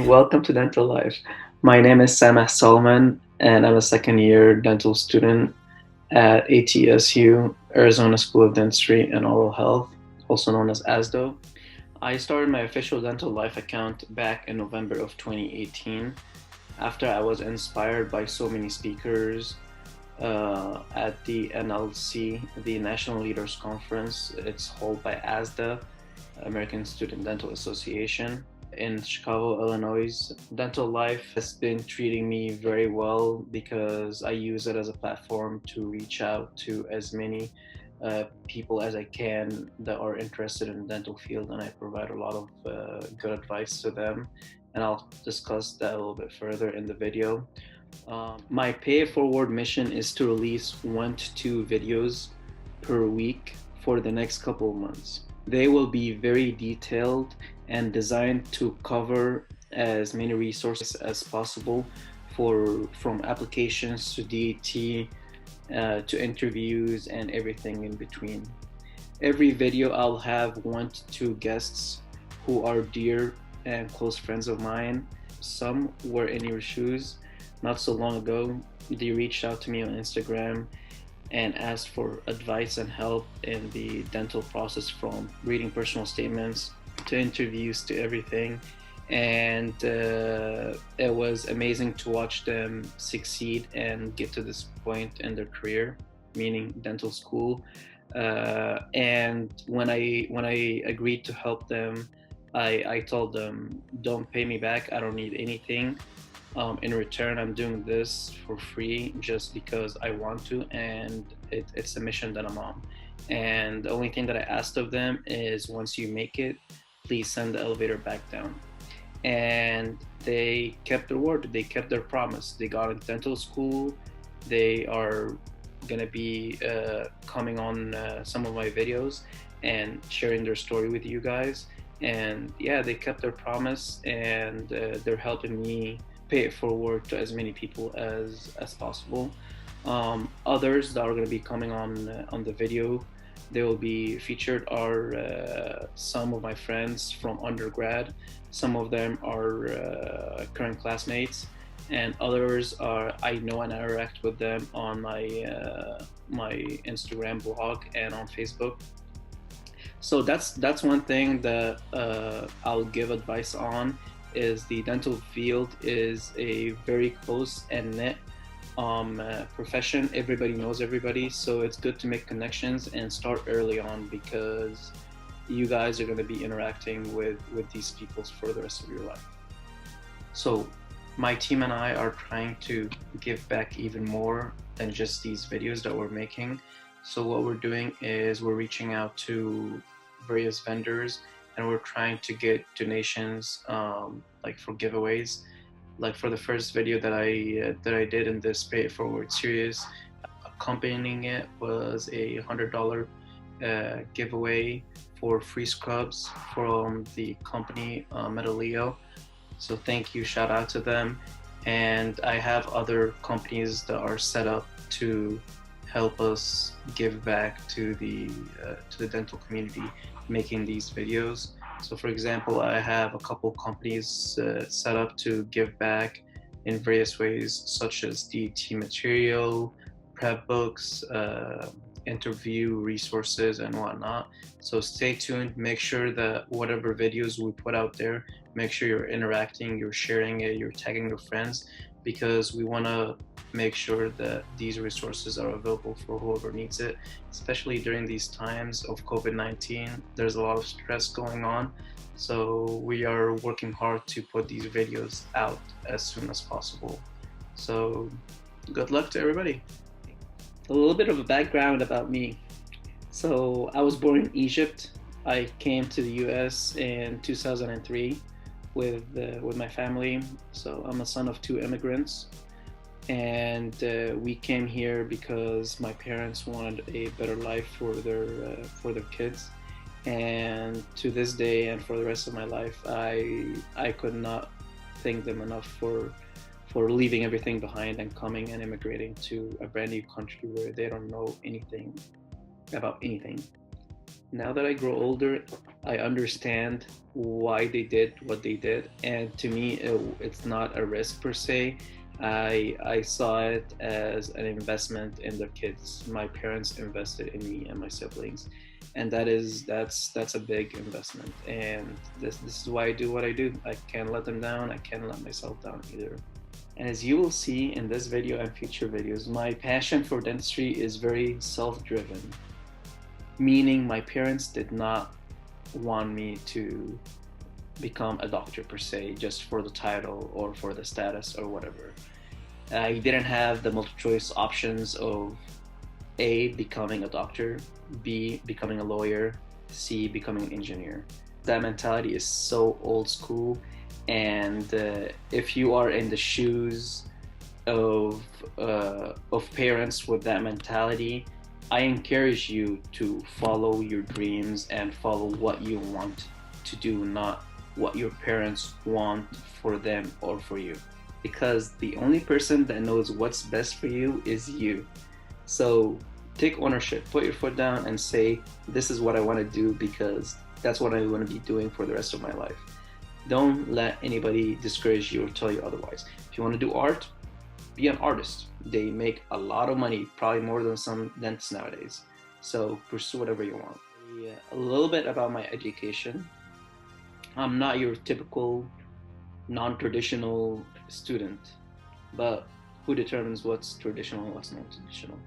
Welcome to DentalLyfe. My name is Sam Solomon, and I'm a second year dental student at ATSU, Arizona School of Dentistry and Oral Health, also known as ASDOH. I started my official DentalLyfe account back in November of 2018 after I was inspired by so many speakers at the NLC, the National Leaders Conference. It's held by ASDA, American Student Dental Association, in Chicago, Illinois. DentalLyfe has been treating me very well because I use it as a platform to reach out to as many people as I can that are interested in the dental field, and I provide a lot of good advice to them. And I'll discuss that a little bit further in the video. My pay it forward mission is to release 1 to 2 videos per week for the next couple of months. They will be very detailed and designed to cover as many resources as possible from applications to DET to interviews and everything in between. Every video I'll have 1 to 2 guests who are dear and close friends of mine. Some were in your shoes not so long ago. They reached out to me on Instagram and asked for advice and help in the dental process, from reading personal statements to interviews to everything. And it was amazing to watch them succeed and get to this point in their career, meaning dental school. And when I agreed to help them, I told them, don't pay me back. I don't need anything. In return, I'm doing this for free just because I want to, and it's a mission that I'm on. And the only thing that I asked of them is, once you make it, please send the elevator back down. And they kept their word. They kept their promise. They got into dental school. They are gonna be coming on some of my videos and sharing their story with you guys. And yeah, they kept their promise, and they're helping me pay it forward to as many people as possible. Others that are going to be coming on the video, they will be featured, are some of my friends from undergrad. Some of them are current classmates, and others are I know and I interact with them on my Instagram blog and on Facebook. So that's one thing that I'll give advice on, is the dental field is a very close and knit profession. Everybody knows everybody, so it's good to make connections and start early on, because you guys are going to be interacting with these people for the rest of your life. So my team and I are trying to give back even more than just these videos that we're making. So what we're doing is we're reaching out to various vendors, and we're trying to get donations, like for giveaways. Like for the first video that I did in this Pay It Forward series, accompanying it was a $100 giveaway for free scrubs from the company Metaleo. So thank you, shout out to them. And I have other companies that are set up to help us give back to the dental community making these videos. So for example, I have a couple companies set up to give back in various ways, such as DT material, prep books, interview resources, and whatnot. So stay tuned. Make sure that whatever videos we put out there, make sure you're interacting, you're sharing it, you're tagging your friends, because we want to make sure that these resources are available for whoever needs it, especially during these times of COVID-19. There's a lot of stress going on, so we are working hard to put these videos out as soon as possible. So good luck to everybody. A little bit of a background about me. So I was born in Egypt. I came to the US in 2003 with my family. So I'm a son of 2 immigrants, and we came here because my parents wanted a better life for their kids. And to this day and for the rest of my life, I could not thank them enough for leaving everything behind and coming and immigrating to a brand new country where they don't know anything about anything. Now that I grow older, I understand why they did what they did, and to me, it's not a risk per se. I saw it as an investment in their kids. My parents invested in me and my siblings, and that's a big investment. And this is why I do what I do. I can't let them down. I can't let myself down either. And as you will see in this video and future videos, my passion for dentistry is very self-driven, meaning my parents did not want me to become a doctor per se, just for the title or for the status or whatever. I didn't have the multiple choice options of A, becoming a doctor, B, becoming a lawyer, C, becoming an engineer. That mentality is so old school, and if you are in the shoes of parents with that mentality, I encourage you to follow your dreams and follow what you want to do, not what your parents want for them or for you. Because the only person that knows what's best for you is you. So take ownership, put your foot down and say, this is what I want to do because that's what I want to be doing for the rest of my life. Don't let anybody discourage you or tell you otherwise. If you want to do art, be an artist. They make a lot of money, probably more than some dentists nowadays. So pursue whatever you want. Yeah, a little bit about my education. I'm not your typical non-traditional student, but who determines what's traditional and what's non-traditional?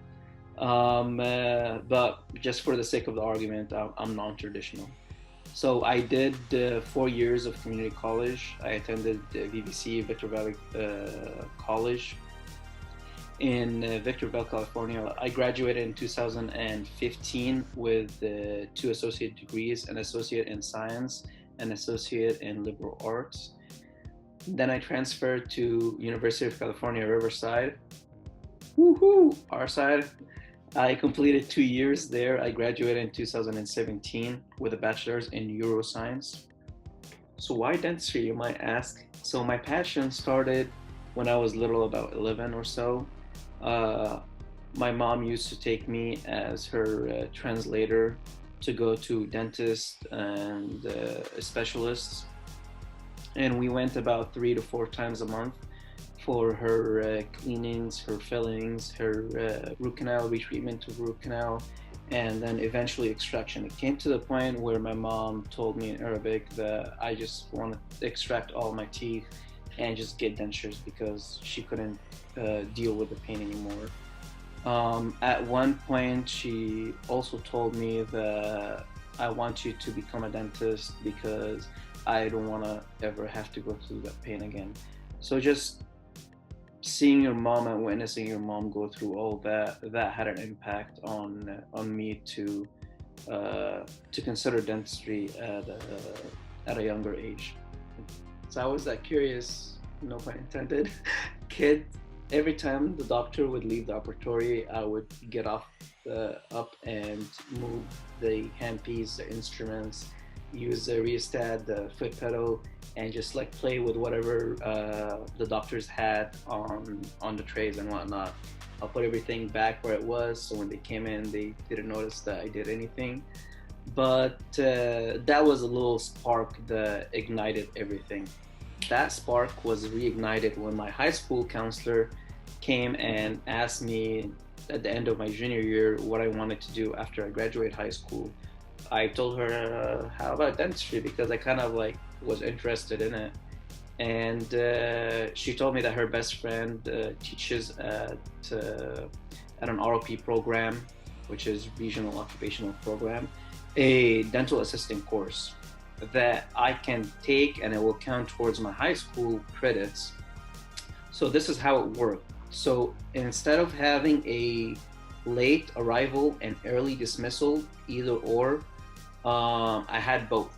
But just for the sake of the argument, I'm non-traditional. So I did 4 years of community college. I attended VVC, Victor Valley College in Victorville, California. I graduated in 2015 with 2 associate degrees, an associate in science, an associate in liberal arts. Then I transferred to University of California, Riverside. Woohoo! Our side. I completed 2 years there. I graduated in 2017 with a bachelor's in neuroscience. So why dentistry, you might ask? So my passion started when I was little, about 11 or so. My mom used to take me as her translator to go to dentists and specialists. And we went about 3 to 4 times a month for her cleanings, her fillings, her root canal, retreatment of root canal, and then eventually extraction. It came to the point where my mom told me in Arabic that I just want to extract all my teeth and just get dentures because she couldn't deal with the pain anymore. At one point, she also told me that I want you to become a dentist because I don't want to ever have to go through that pain again. So just seeing your mom and witnessing your mom go through all that had an impact on me to consider dentistry at a younger age. So I was that curious, no pun intended, kid. Every time the doctor would leave the operatory, I would get up and move the handpiece, the instruments, use the rheostat, the foot pedal, and just like play with whatever the doctors had on the trays and whatnot. I'll put everything back where it was, so when they came in, they didn't notice that I did anything. But that was a little spark that ignited everything. That spark was reignited when my high school counselor came and asked me at the end of my junior year what I wanted to do after I graduated high school. I told her, how about dentistry? Because I kind of like was interested in it. And she told me that her best friend teaches at an ROP program, which is Regional Occupational Program, a dental assisting course that I can take and it will count towards my high school credits. So this is how it worked. So instead of having a late arrival and early dismissal, either or, I had both.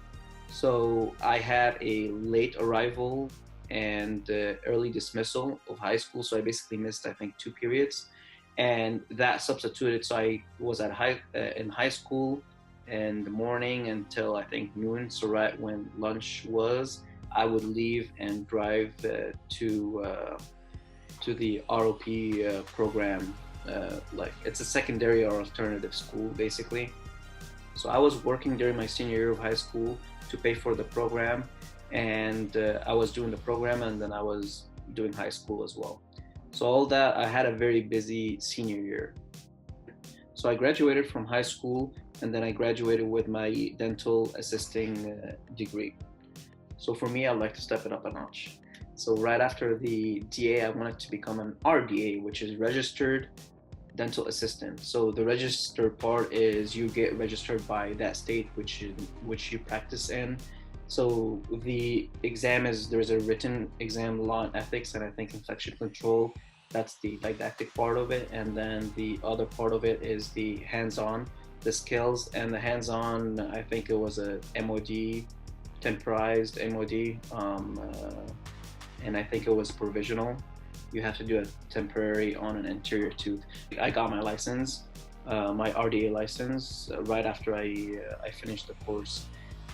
So I had a late arrival and early dismissal of high school. So I basically missed, I think, 2 periods, and that substituted. So I was at in high school in the morning until I think noon. So right when lunch was, I would leave and drive to the ROP program. Like it's a secondary or alternative school, basically. So I was working during my senior year of high school to pay for the program, and I was doing the program, and then I was doing high school as well. So all that, I had a very busy senior year. So I graduated from high school, and then I graduated with my dental assisting degree. So for me, I'd like to step it up a notch. So right after the DA, I wanted to become an RDA, which is registered dental assistant. So the registered part is you get registered by that state which you practice in. So the exam is, there's a written exam, law and ethics, and I think infection control. That's the didactic part of it. And then the other part of it is the hands-on, the skills. And the hands-on, I think it was a MOD, temporized MOD, and I think it was provisional. You have to do a temporary on an anterior tooth. I got my license, my RDA license, right after I finished the course.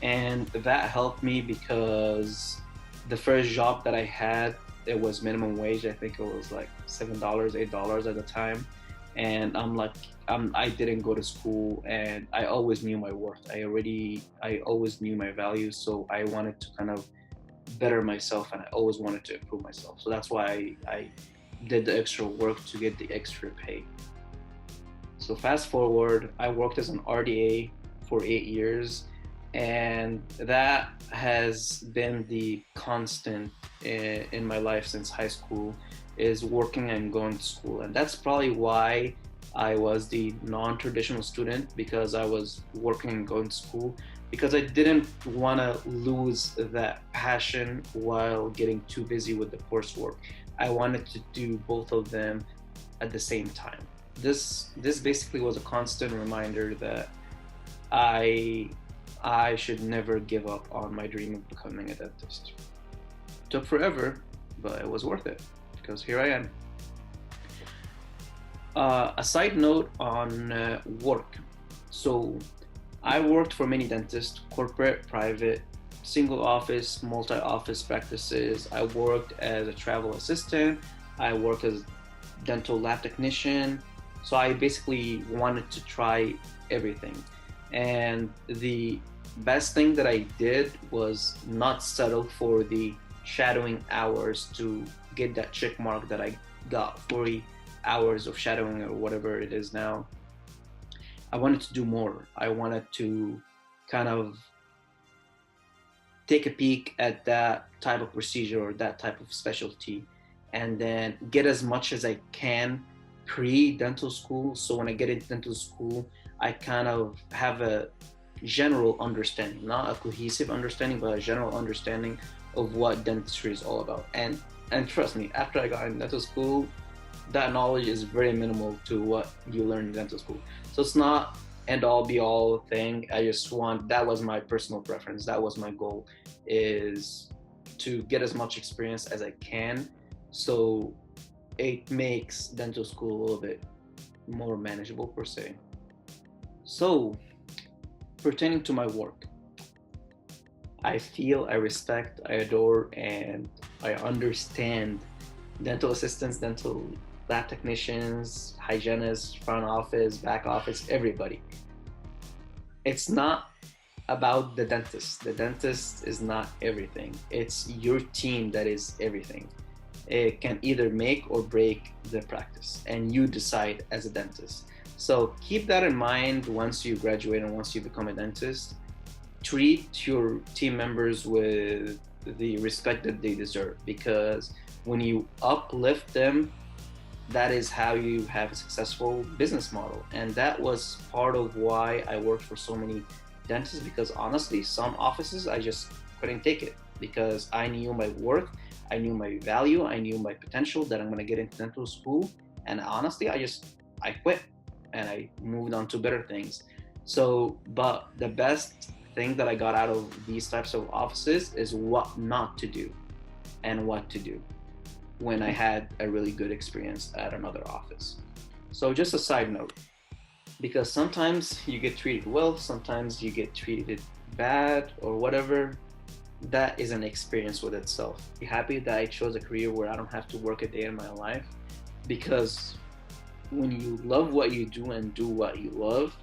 And that helped me because the first job that I had, it was minimum wage. I think it was like $7, $8 at the time. And I didn't go to school, and I always knew my worth. I always knew my value. So I wanted to kind of better myself, and I always wanted to improve myself. So that's why I did the extra work to get the extra pay. So fast forward, I worked as an RDA for 8 years, and that has been the constant in my life since high school, is working and going to school. And that's probably why I was the non-traditional student, because I was working and going to school, because I didn't want to lose that passion while getting too busy with the coursework. I wanted to do both of them at the same time. This basically was a constant reminder that I should never give up on my dream of becoming a dentist. It took forever, but it was worth it, because here I am. A side note on work. So I worked for many dentists, corporate, private, single office, multi-office practices. I worked as a travel assistant. I worked as dental lab technician. So I basically wanted to try everything. And the best thing that I did was not settle for the shadowing hours to get that check mark that I got, 40 hours of shadowing or whatever it is now. I wanted to do more. I wanted to kind of take a peek at that type of procedure or that type of specialty, and then get as much as I can pre-dental school. So when I get into dental school, I kind of have a general understanding, not a cohesive understanding, but a general understanding of what dentistry is all about. And trust me, after I got into dental school, that knowledge is very minimal to what you learn in dental school. So it's not end all be all thing. That was my personal preference. That was my goal, is to get as much experience as I can. So it makes dental school a little bit more manageable per se. So pertaining to my work, I feel, I respect, I adore, and I understand dental assistants, dental lab technicians, hygienists, front office, back office, everybody. It's not about the dentist. The dentist is not everything. It's your team that is everything. It can either make or break the practice, and you decide as a dentist. So keep that in mind once you graduate and once you become a dentist. Treat your team members with the respect that they deserve, because when you uplift them, that is how you have a successful business model. And that was part of why I worked for so many dentists, because honestly, some offices I just couldn't take it, because I knew my worth, I knew my value, I knew my potential, that I'm going to get into dental school. And honestly, I quit and I moved on to better things. So, but the best thing that I got out of these types of offices is what not to do and what to do when I had a really good experience at another office. So just a side note, because sometimes you get treated well, sometimes you get treated bad or whatever. That is an experience with itself. I'm happy that I chose a career where I don't have to work a day in my life, because when you love what you do and do what you love,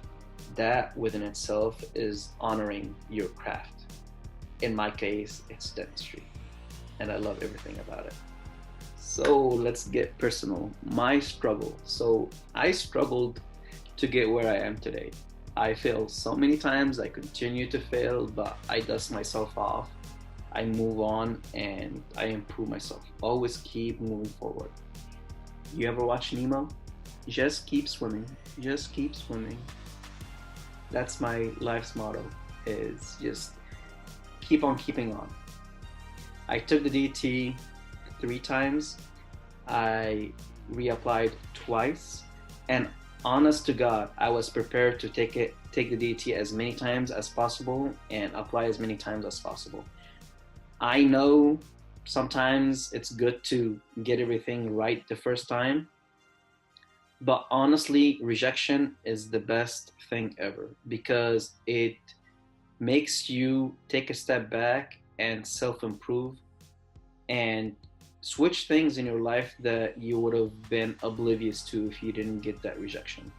that within itself is honoring your craft. In my case, it's dentistry, and I love everything about it. So let's get personal. My struggle. So I struggled to get where I am today. I failed so many times, I continue to fail, but I dust myself off. I move on and I improve myself. Always keep moving forward. You ever watch Nemo? Just keep swimming. Just keep swimming. That's my life's motto, is just keep on keeping on. I took the DT 3 times. I reapplied twice, and honest to God, I was prepared to take the DT as many times as possible and apply as many times as possible. I know sometimes it's good to get everything right the first time, but honestly, rejection is the best thing ever because it makes you take a step back and self-improve and switch things in your life that you would have been oblivious to if you didn't get that rejection.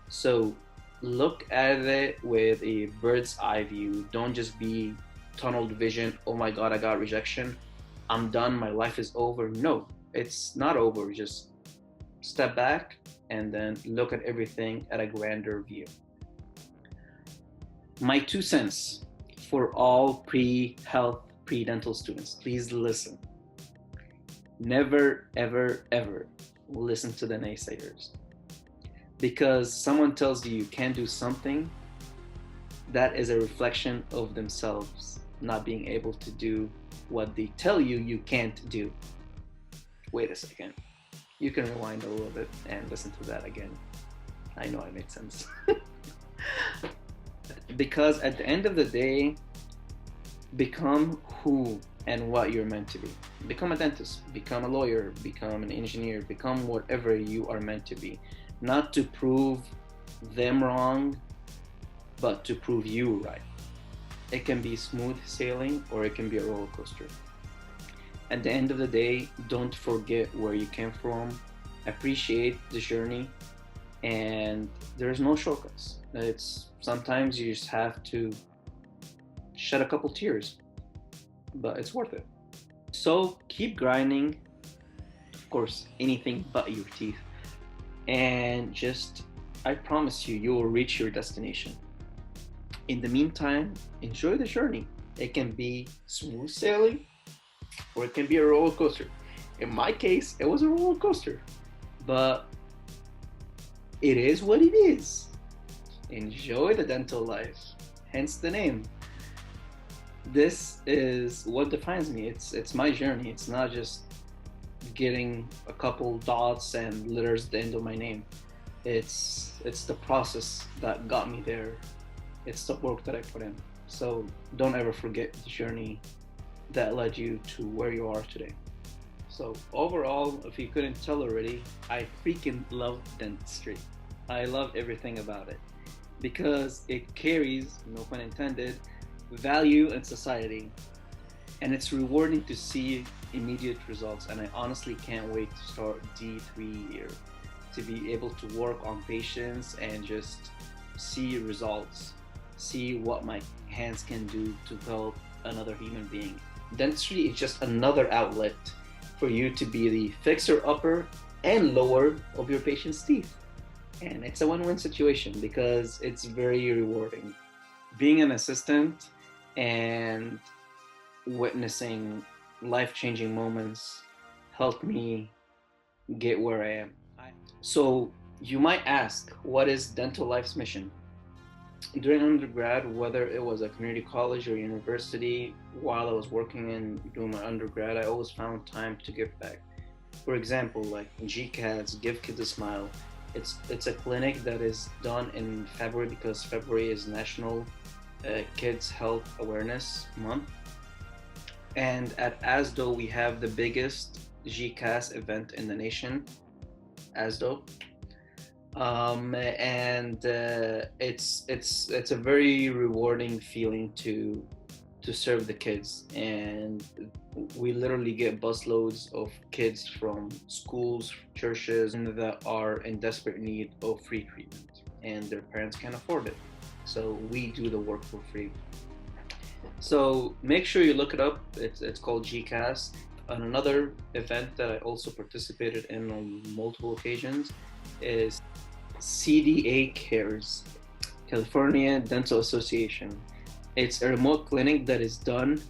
So look at it with a bird's eye view. Don't just be tunnel vision. Oh my God, I got rejection. I'm done. My life is over. No, it's not over. Just step back and then look at everything at a grander view. My 2 cents for all pre-health, pre-dental students, please listen. Never, ever, ever listen to the naysayers. Because someone tells you you can't do something, that is a reflection of themselves not being able to do what they tell you you can't do. Wait a second. You can rewind a little bit and listen to that again. I know it made sense. Because at the end of the day, become who and what you're meant to be. Become a dentist, become a lawyer, become an engineer, become whatever you are meant to be. Not to prove them wrong, but to prove you right. It can be smooth sailing or it can be a roller coaster. At the end of the day, don't forget where you came from. Appreciate the journey, and there's no shortcuts. It's sometimes you just have to shed a couple tears, but it's worth it. So keep grinding, of course, anything but your teeth, and just, I promise you, you will reach your destination. In the meantime, enjoy the journey. It can be smooth sailing or it can be a roller coaster. In my case, it was a roller coaster, but it is what it is. Enjoy the dental life, hence the name. This is what defines me. It's my journey. It's not just getting a couple dots and letters at the end of my name. It's the process that got me there. It's the work that I put in. So don't ever forget the journey that led you to where you are today. So overall, if you couldn't tell already, I freaking love dentistry. I love everything about it because it carries, no pun intended, value in society, and it's rewarding to see immediate results. And I honestly can't wait to start D3 here, to be able to work on patients and just see results, see what my hands can do to help another human being. Dentistry is just another outlet for you to be the fixer-upper and lower of your patient's teeth. And it's a win-win situation because it's very rewarding. Being an assistant and witnessing life-changing moments helped me get where I am. So you might ask, what is DentalLyfe's mission? During undergrad, whether it was a community college or university, while I was working and doing my undergrad, I always found time to give back. For example, like GKAS, Give Kids a Smile. It's a clinic that is done in February because February is National Kids Health Awareness Month. And at ASDOH, we have the biggest GKAS event in the nation, ASDOH. It's a very rewarding feeling to serve the kids, and we literally get busloads of kids from schools, churches that are in desperate need of free treatment, and their parents can't afford it. So we do the work for free. So make sure you look it up. It's called GKAS. And another event that I also participated in on multiple occasions is CDAcares, California Dental Association. It's a remote clinic that is done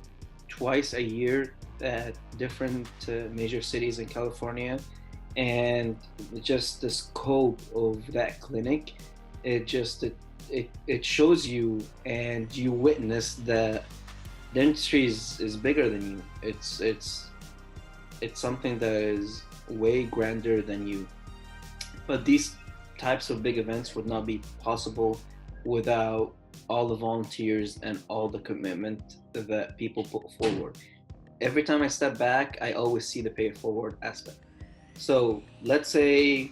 twice a year at different major cities in California. And just the scope of that clinic, it shows you and you witness that dentistry is bigger than you. It's something that is way grander than you. But these types of big events would not be possible without all the volunteers and all the commitment that people put forward. Every time I step back, I always see the pay it forward aspect. So let's say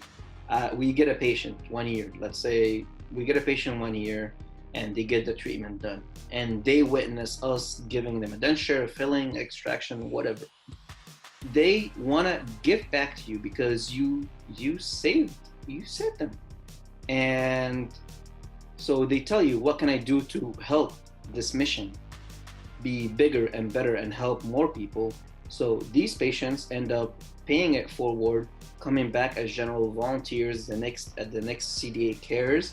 we get a patient 1 year. Let's say we get a patient 1 year and they get the treatment done. And they witness us giving them a denture, filling, extraction, whatever. They want to give back to you because you saved them. And so they tell you, what can I do to help this mission be bigger and better and help more people? So these patients end up paying it forward, coming back as general volunteers at the next CDAcares,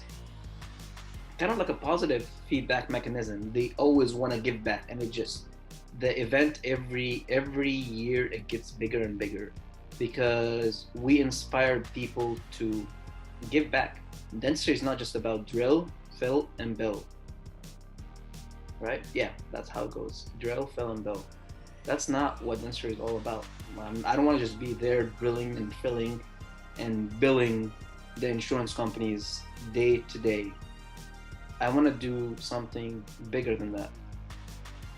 kind of like a positive feedback mechanism. They always want to give back, and the event every year it gets bigger and bigger because we inspire people to give back. Dentistry is not just about drill, fill, and bill. Right? Yeah, that's how it goes. Drill, fill, and bill. That's not what dentistry is all about. I don't want to just be there drilling and filling and billing the insurance companies day to day. I want to do something bigger than that.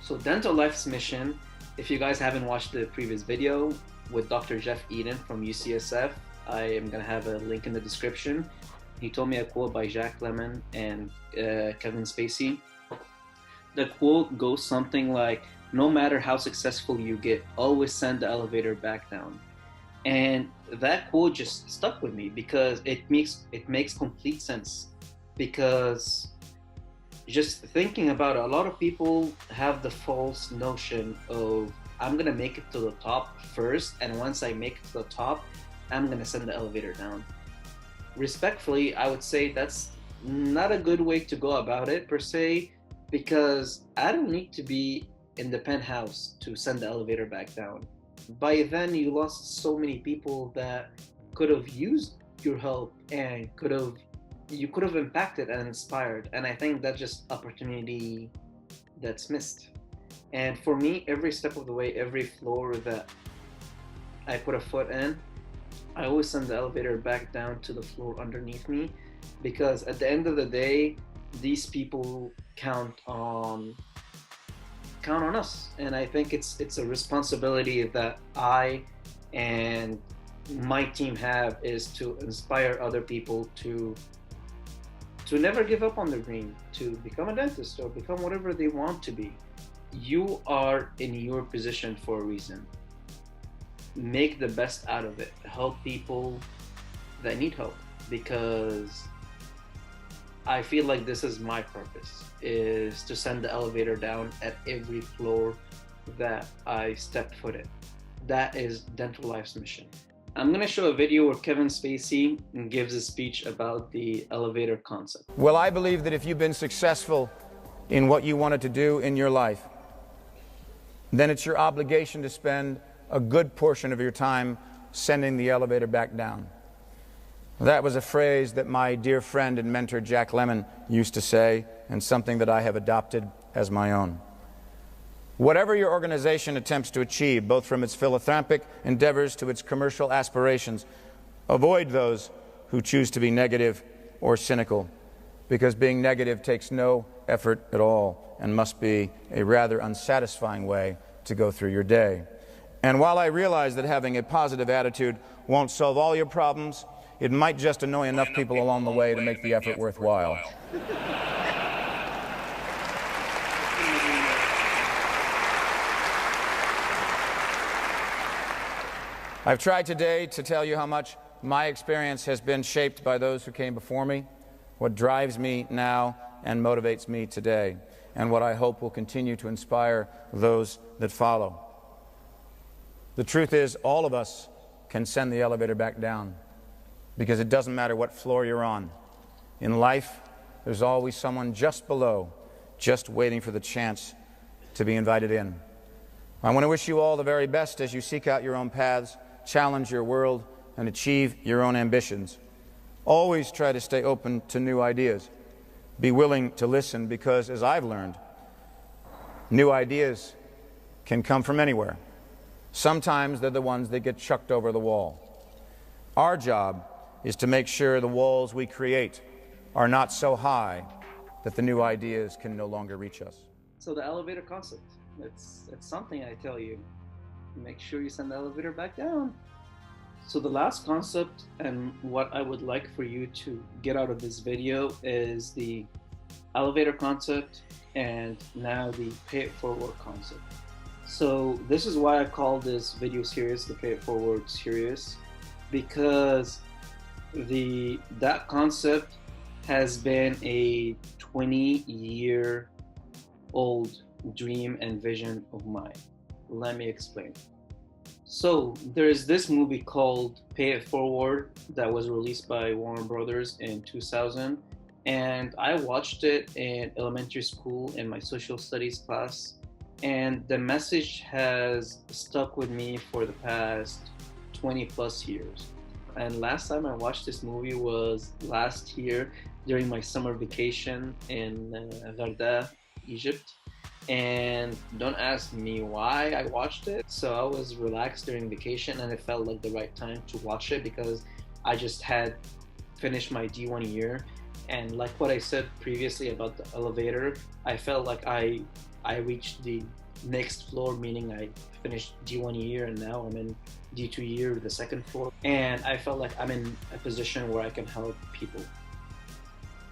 So DentalLyfe's mission, if you guys haven't watched the previous video with Dr. Jeff Eaton from UCSF, I am going to have a link in the description. He told me a quote by Jack Lemmon and Kevin Spacey. The quote goes something like, no matter how successful you get, always send the elevator back down. And that quote just stuck with me because it makes complete sense. Because just thinking about it, a lot of people have the false notion of, I'm gonna make it to the top first, and once I make it to the top, I'm gonna send the elevator down. Respectfully, I would say that's not a good way to go about it per se, because I don't need to be in the penthouse to send the elevator back down. By then, you lost so many people that could have used your help and you could have impacted and inspired. And I think that's just opportunity that's missed. And for me, every step of the way, every floor that I put a foot in, I always send the elevator back down to the floor underneath me, because at the end of the day, these people count on us. And I think it's a responsibility that I and my team have, is to inspire other people to never give up on their dream, to become a dentist or become whatever they want to be. You are in your position for a reason. Make the best out of it. Help people that need help, because I feel like this is my purpose, is to send the elevator down at every floor that I step foot in. That is DentalLyfe's mission. I'm going to show a video where Kevin Spacey gives a speech about the elevator concept. Well, I believe that if you've been successful in what you wanted to do in your life, then it's your obligation to spend a good portion of your time sending the elevator back down. That was a phrase that my dear friend and mentor Jack Lemmon used to say, and something that I have adopted as my own. Whatever your organization attempts to achieve, both from its philanthropic endeavors to its commercial aspirations, avoid those who choose to be negative or cynical, because being negative takes no effort at all and must be a rather unsatisfying way to go through your day. And while I realize that having a positive attitude won't solve all your problems, it might just annoy enough people along the way to make the effort worthwhile. I've tried today to tell you how much my experience has been shaped by those who came before me, what drives me now, and motivates me today, and what I hope will continue to inspire those that follow. The truth is, all of us can send the elevator back down, because it doesn't matter what floor you're on. In life, there's always someone just below, just waiting for the chance to be invited in. I want to wish you all the very best as you seek out your own paths, challenge your world, and achieve your own ambitions. Always try to stay open to new ideas. Be willing to listen, because, as I've learned, new ideas can come from anywhere. Sometimes they're the ones that get chucked over the wall. Our job is to make sure the walls we create are not so high that the new ideas can no longer reach us. So the elevator concept, it's something, I tell you. Make sure you send the elevator back down. So the last concept, and what I would like for you to get out of this video, is the elevator concept and now the pay it forward concept. So this is why I call this video series the Pay It Forward series, because that concept has been a 20-year-old dream and vision of mine. Let me explain. So there's this movie called Pay It Forward that was released by Warner Brothers in 2000, and I watched it in elementary school in my social studies class, and the message has stuck with me for the past 20 plus years. And last time I watched this movie was last year during my summer vacation in Garda, Egypt. And don't ask me why I watched it. So I was relaxed during vacation, and it felt like the right time to watch it because I just had finished my D1 year. And like what I said previously about the elevator, I felt like I reached the next floor, meaning I finished D1 year and now I'm in D2 year, the second floor. And I felt like I'm in a position where I can help people.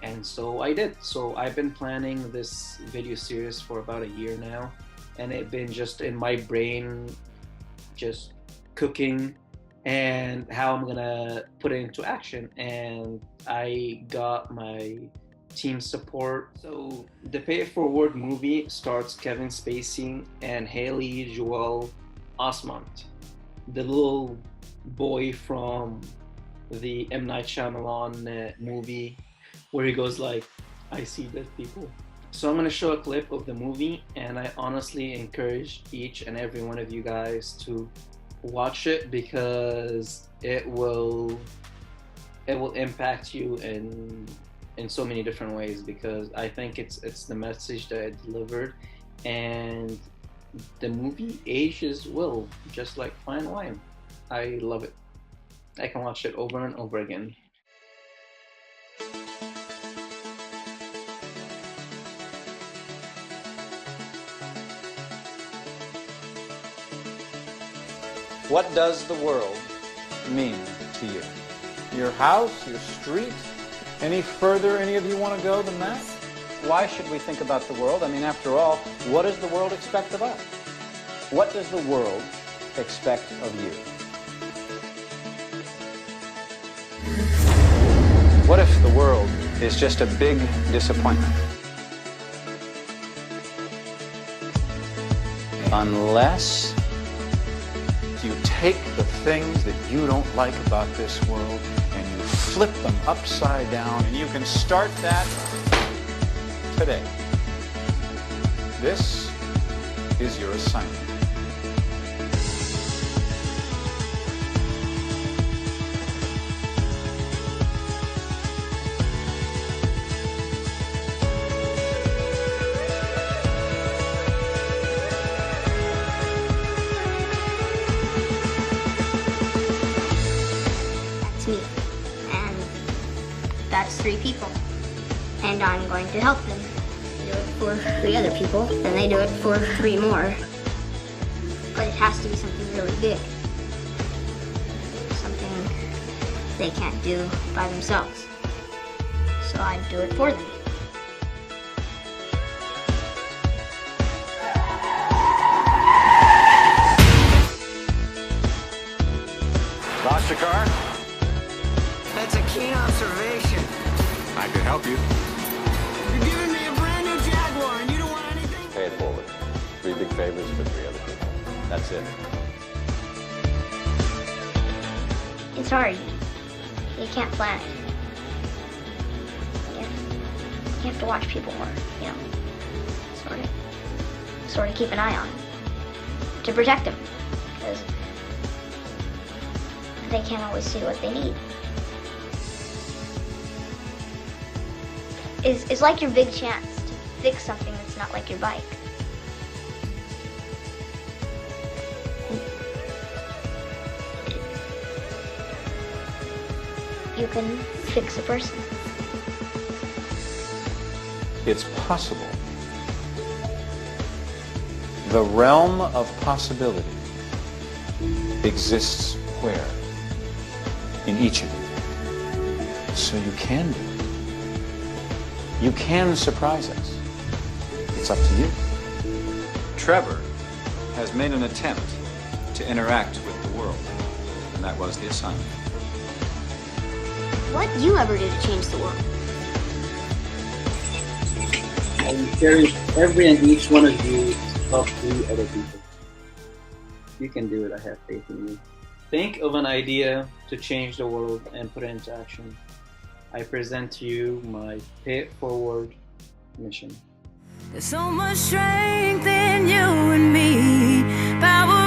And so I did. So I've been planning this video series for about a year now, and it's been just in my brain, just cooking and how I'm gonna put it into action. And I got my team support. So the Pay It Forward movie stars Kevin Spacey and Haley Joel Osment, the little boy from the M. Night Shyamalan movie, where he goes like, I see dead people. So I'm gonna show a clip of the movie, and I honestly encourage each and every one of you guys to watch it, because it will impact you in so many different ways, because I think it's the message that it delivered, and the movie ages well, just like fine wine. I love it. I can watch it over and over again. What does the world mean to you? Your house, your street? Any further any of you want to go than that? Why should we think about the world? I mean, after all, what does the world expect of us? What does the world expect of you? What if the world is just a big disappointment? Unless you take the things that you don't like about this world and you flip them upside down, and you can start that today. This is your assignment. Me, and that's 3 people, and I'm going to help them do it for 3 other people, then they do it for 3 more, but it has to be something really big, something they can't do by themselves, so I do it for them. Lost your car? That's a keen observation. I could help you. You're giving favors for 3 other people. That's it. It's hard. You can't plan it. You have to watch people more, you know, sort of keep an eye on them to protect them, because they can't always see what they need. It's like your big chance to fix something that's not like your bike. You can fix a person. It's possible. The realm of possibility exists where? In each of you. So you can do it. You can surprise us. It's up to you. Trevor has made an attempt to interact with the world, and that was the assignment. What do you ever do to change the world? I cherish every and each one of you to help 3 other people. You can do it. I have faith in you. Think of an idea to change the world and put it into action. I present to you my Pay It Forward mission. There's so much strength in you and me, power